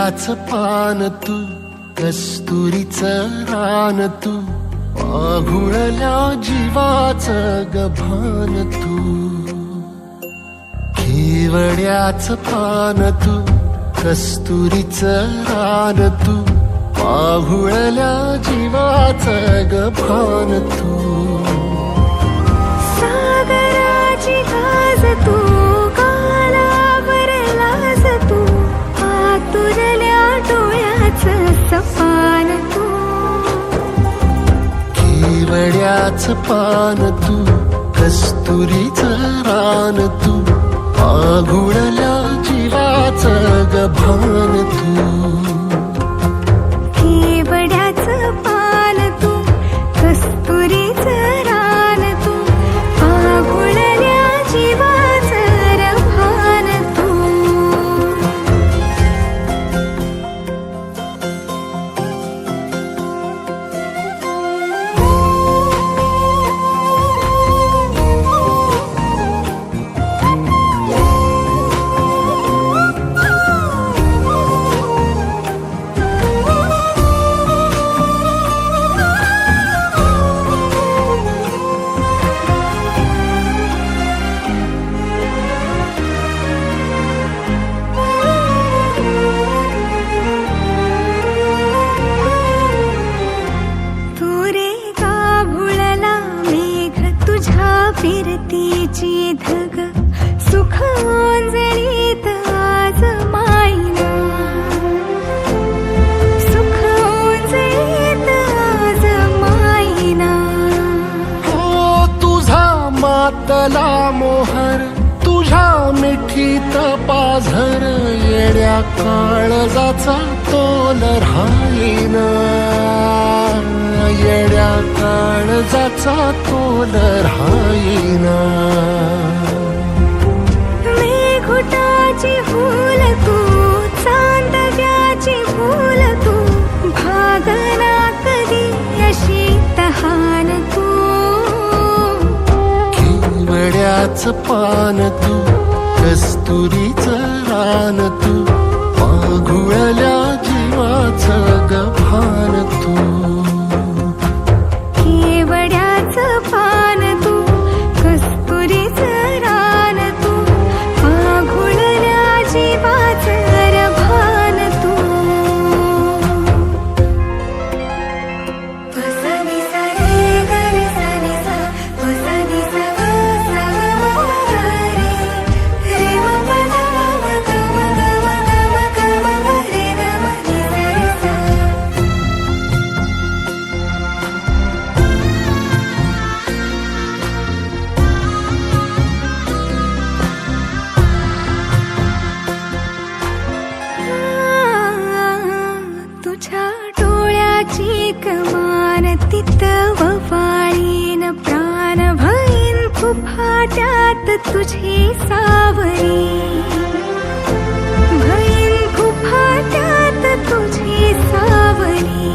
केवड्याच पान तू, कस्तुरीचं रान तू, आघुळल्या जीवाचं गभान तू. केवड्याच पान तू, कस्तुरीचं रान तू, आघुळल्या जीवाचं गभान तू. सागराची गाज तू, कालावर लाज तू, आतुरल्या डोळ्याचं सपान तू. केवड्याच पान तू, कस्तुरीचं रान तू, आघुळल्या जीवाचं गभान तू. केवड्याचं पान तू, कस्तुरीचं रान तू, आघुळल्या जीवाचं रभान तू. फिरतीची धग सुख ओंजळीत आज मायना, सुख ओंजळीत आज मायना. हो तुझा मातला मोहर, तुझ्या मिठीत पाझर, येड्या काळजाचा तोल राहीना, येड्या काळजाचा तोल राहीना. मेघुटाची फूल तू, चांदव्याची फूल तू, भागना कधी अशी तहान तू. केवड्याच पान तू, कस्तुरीचं रान तू, आघुळल्या जीवाचं गभान तू. केवड्याचं पान तू, कस्तुरीचं रान तू, आघुळल्या जीवाचं रभान तू. सा नि सा रे ग रे सा नि सा, सा नि सा ग सा ग म ग रे, रे म प ध म ग म ग म ग म ग म रे ग म नि सा रे सा. तुझ्या डोळ्याची कमान तिथं ववाळीन, प्राण भईन फुफाट्यात तुझी सावरी, भईन फुफाट्यात तुझी सावरी.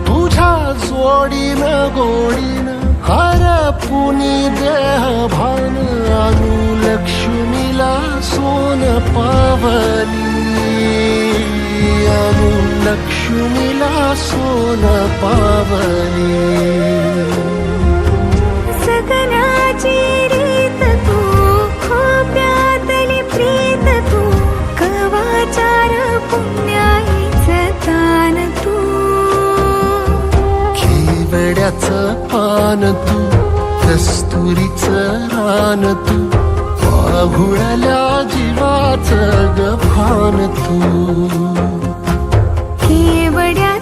तुझ्या जोडीन गोडीन हरपुनी देह भान, आणू लक्ष्मीला सोन पावली, आणू लक्ष्मीला सोन पावली. सगनाची रीत तू, खोप्यातली प्रीत तू, कवाचार पुण्याईचं दान तू. केवड्याचं पान तू, कस्तुरीचं रान तू, आघुळल्या जीवाचं गभान तू. केवड्या